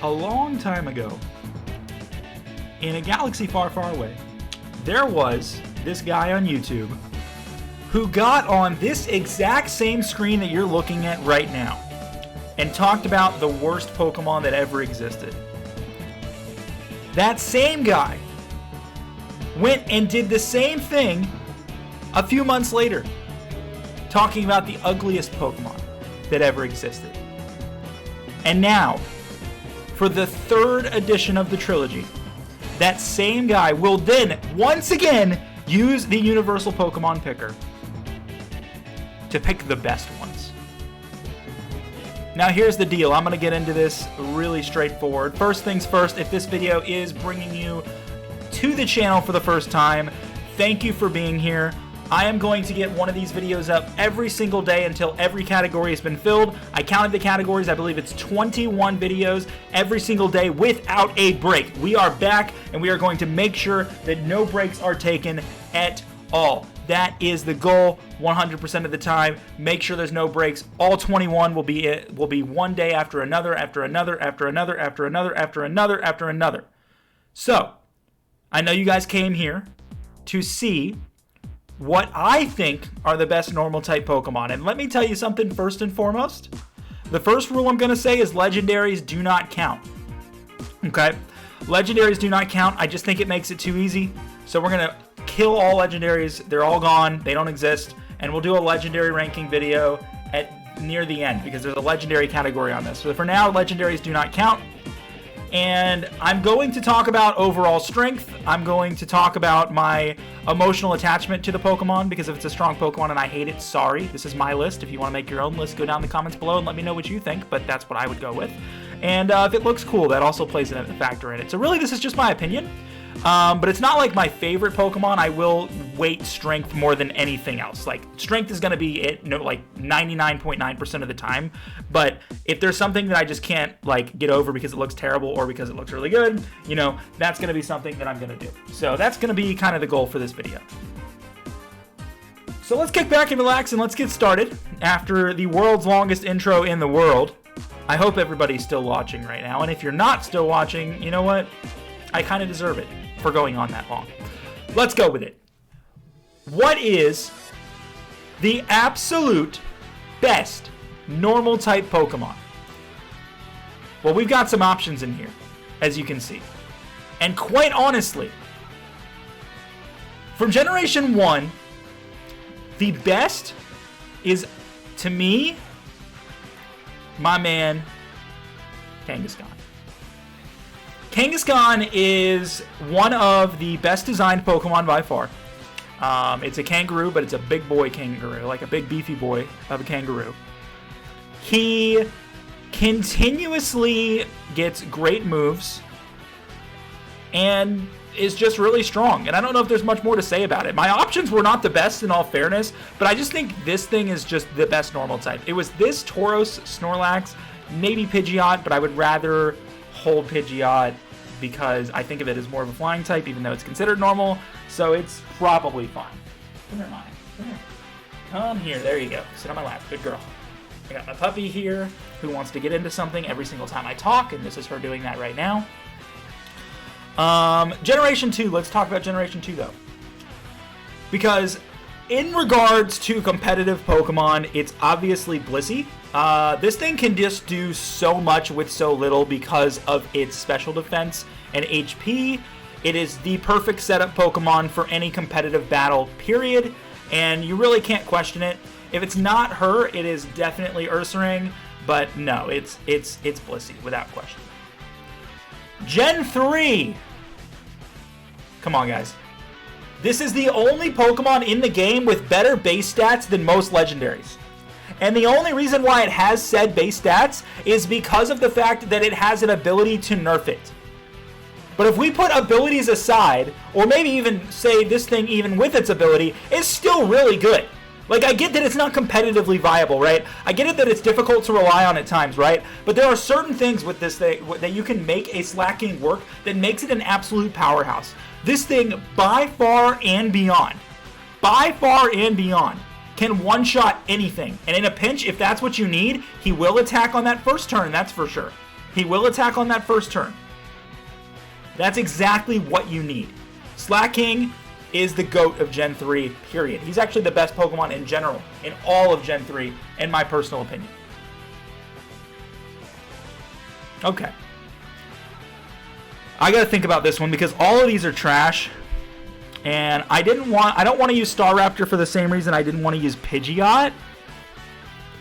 a long time ago, in a galaxy far, far away, there was this guy on YouTube who got on this exact same screen that you're looking at right now and talked about the worst Pokemon that ever existed. That same guy went and did the same thing a few months later, talking about the ugliest Pokemon that ever existed. And now, for the third edition of the trilogy, that same guy will then, once again, use the Universal Pokemon Picker to pick the best ones. Now here's the deal. I'm going to get into this really straightforward. First things first, if this video is bringing you to the channel for the first time, thank you for being here. I am going to get one of these videos up every single day until every category has been filled. I counted the categories. I believe it's 21 videos every single day without a break. We are back, and we are going to make sure that no breaks are taken at all. That is the goal 100% of the time. Make sure there's no breaks. All 21 will be one day after another, after another, after another, after another, after another, after another. So, I know you guys came here to see what I think are the best normal type Pokemon. And let me tell you something first and foremost. The first rule I'm going to say is legendaries do not count. Okay? Legendaries do not count. I just think it makes it too easy. So we're going to kill all legendaries. They're all gone. They don't exist. And we'll do a legendary ranking video at near the end because there's a legendary category on this. So for now, legendaries do not count. And I'm going to talk about overall strength. I'm going to talk about my emotional attachment to the Pokemon, because if it's a strong Pokemon and I hate it, sorry. This is my list. If you want to make your own list, go down in the comments below and let me know what you think, but that's what I would go with. And if it looks cool, that also plays a factor in it. So really, this is just my opinion. But it's not like my favorite Pokemon. I will weight strength more than anything else. Like, strength is going to be it, like 99.9% of the time. But if there's something that I just can't like get over because it looks terrible or because it looks really good, you know, that's going to be something that I'm going to do. So that's going to be kind of the goal for this video. So let's kick back and relax and let's get started. After the world's longest intro in the world, I hope everybody's still watching right now. And if you're not still watching, you know what? I kind of deserve it for going on that long. Let's go with it. What is the absolute best normal type Pokemon? Well, we've got some options in here, as you can see. And quite honestly, from Generation 1, the best is, to me, my man, Kangaskhan. Kangaskhan is one of the best designed Pokemon by far. It's a kangaroo, but it's a big boy kangaroo, like a big beefy boy of a kangaroo. He continuously gets great moves and is just really strong. And I don't know if there's much more to say about it. My options were not the best, in all fairness, but I just think this thing is just the best normal type. It was this, Tauros, Snorlax, maybe Pidgeot, but I would rather hold Pidgeot because I think of it as more of a flying type, even though it's considered normal, so it's probably fine. Come here, Maya. Come here. Come here. There you go. Sit on my lap. Good girl. I got my puppy here who wants to get into something every single time I talk, and this is her doing that right now. Generation 2. Let's talk about Generation 2, though. Because in regards to competitive Pokemon, it's obviously Blissey. This thing can just do so much with so little because of its special defense and HP. It is the perfect setup Pokemon for any competitive battle, period. And you really can't question it. If it's not her, it is definitely Ursaring. But no, it's Blissey, without question. Gen 3! Come on, guys. This is the only Pokemon in the game with better base stats than most legendaries. And the only reason why it has said base stats is because of the fact that it has an ability to nerf it. But if we put abilities aside, or maybe even say this thing even with its ability, is still really good. Like, I get that it's not competitively viable, right? I get it that it's difficult to rely on at times, right? But there are certain things with this thing that you can make a slacking work that makes it an absolute powerhouse. This thing, by far and beyond, can one-shot anything. And in a pinch, if that's what you need, he will attack on that first turn, that's for sure. He will attack on that first turn. That's exactly what you need. Slaking is the GOAT of Gen 3, period. He's actually the best Pokemon in general, in all of Gen 3, in my personal opinion. Okay. I gotta think about this one because all of these are trash. And I don't want to use Staraptor for the same reason I didn't want to use Pidgeot.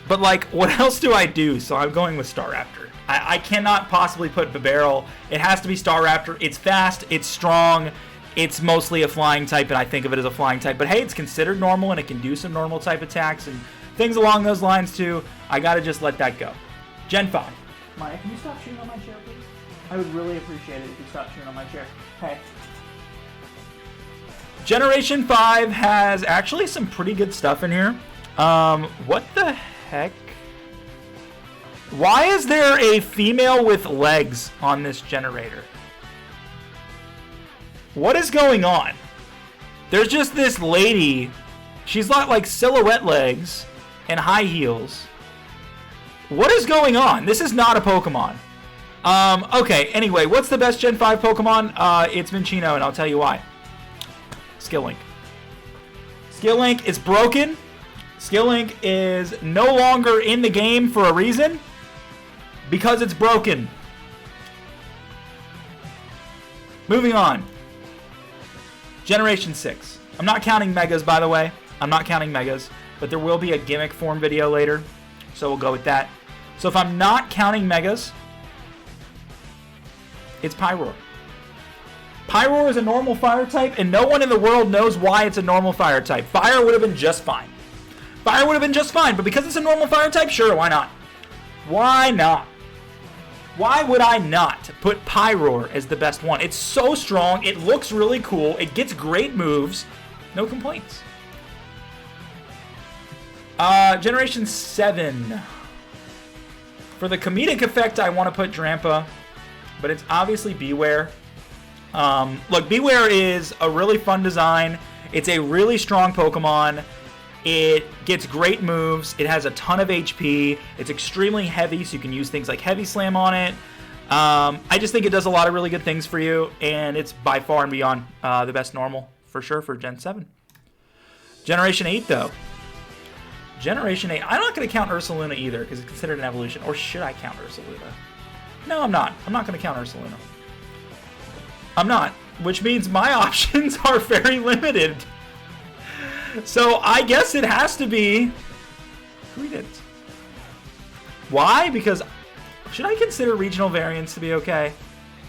But, like, what else do I do? So I'm going with Staraptor. I cannot possibly put Bibarel. It has to be Staraptor. It's fast. It's strong. It's mostly a flying type, and I think of it as a flying type. But, hey, it's considered normal, and it can do some normal type attacks and things along those lines, too. I got to just let that go. Gen 5. Maya, can you stop chewing on my chair, please? I would really appreciate it if you stopped chewing on my chair. Hey. Generation 5 has actually some pretty good stuff in here. What the heck? Why is there a female with legs on this generator? What is going on? There's just this lady. She's got like silhouette legs and high heels. What is going on? This is not a Pokemon. Okay, anyway, what's the best Gen 5 Pokemon? It's Minccino, and I'll tell you why. Skill Link. Skill Link is broken. Skill Link is no longer in the game for a reason. Because it's broken. Moving on. Generation 6. I'm not counting Megas, by the way. I'm not counting Megas. But there will be a gimmick form video later. So we'll go with that. So if I'm not counting Megas, it's Pyroar. Pyroar is a normal fire type, and no one in the world knows why it's a normal fire type. Fire would have been just fine. Fire would have been just fine, but because it's a normal fire type, sure, why not? Why not? Why would I not put Pyroar as the best one? It's so strong, it looks really cool, it gets great moves, no complaints. Generation 7. For the comedic effect, I want to put Drampa, but it's obviously Beware. Look, Beware is a really fun design. It's a really strong Pokemon. It gets great moves. It has a ton of HP. It's extremely heavy, so you can use things like Heavy Slam on it. I just think it does a lot of really good things for you, and it's by far and beyond the best normal, for sure, for Gen 7. Generation 8, though. Generation 8. I'm not going to count Ursaluna either, because it's considered an evolution. Or should I count Ursaluna? No, I'm not. I'm not going to count Ursaluna. I'm not, which means my options are very limited. So I guess it has to be Credence. Why? Because should I consider regional variants to be okay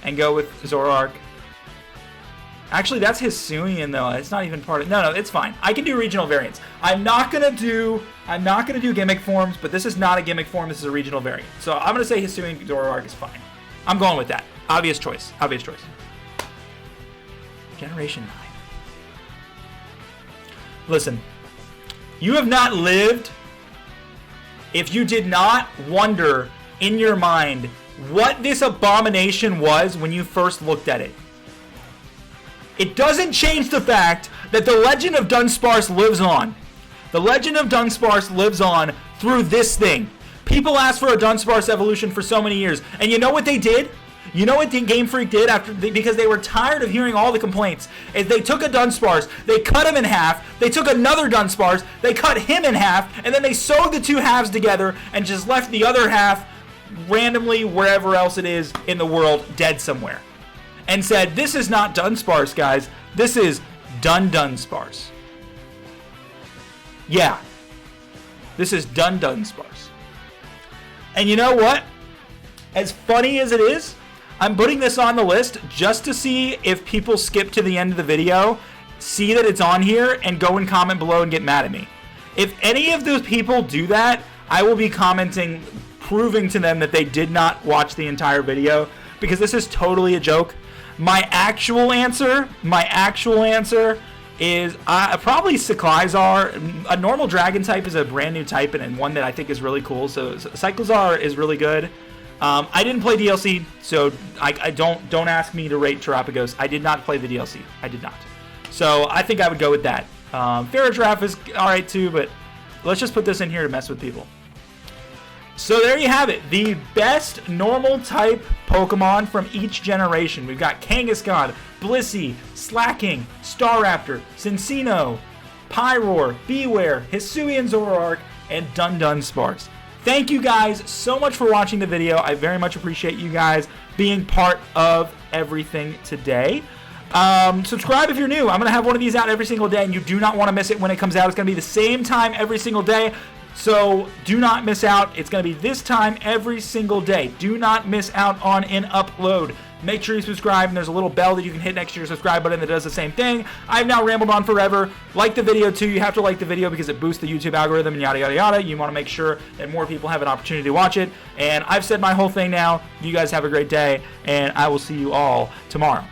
and go with Zoroark? Actually, that's Hisuian though. It's not even part of. No, it's fine. I can do regional variants. I'm not gonna do gimmick forms, but this is not a gimmick form. This is a regional variant. So I'm gonna say Hisuian Zoroark is fine. I'm going with that. Obvious choice. Obvious choice. Generation 9. Listen, you have not lived if you did not wonder in your mind what this abomination was when you first looked at it. It doesn't change the fact that the legend of Dunsparce lives on. The legend of Dunsparce lives on through this thing. People asked for a Dunsparce evolution for so many years, and you know what they did? You know what Game Freak did because they were tired of hearing all the complaints? Is they took a Dunsparce, they cut him in half, they took another Dunsparce, they cut him in half, and then they sewed the two halves together and just left the other half randomly wherever else it is in the world dead somewhere. And said, this is not Dunsparce, guys. This is Dunsparce. Yeah. This is Dunsparce. And you know what? As funny as it is, I'm putting this on the list just to see if people skip to the end of the video, see that it's on here, and go and comment below and get mad at me. If any of those people do that, I will be commenting, proving to them that they did not watch the entire video, because this is totally a joke. My actual answer is probably Cyclizar. A normal dragon type is a brand new type and one that I think is really cool. So Cyclizar is really good. I didn't play DLC, so I don't ask me to rate Terapagos. I did not play the DLC. I did not. So I think I would go with that. Ferrogiraffe is alright too, but let's just put this in here to mess with people. So there you have it, the best normal type Pokemon from each generation. We've got Kangaskhan, Blissey, Slacking, Staraptor, Cinccino, Pyroar, Bewear, Hisuian Zoroark, and Dunsparce. Thank you guys so much for watching the video. I very much appreciate you guys being part of everything today. Subscribe if you're new. I'm going to have one of these out every single day, and you do not want to miss it when it comes out. It's going to be the same time every single day. So do not miss out. It's going to be this time every single day. Do not miss out on an upload. Make sure you subscribe, and there's a little bell that you can hit next to your subscribe button that does the same thing. I've now rambled on forever. Like the video too. You have to like the video because it boosts the YouTube algorithm and yada yada yada. You want to make sure that more people have an opportunity to watch it. And I've said my whole thing now. You guys have a great day, and I will see you all tomorrow.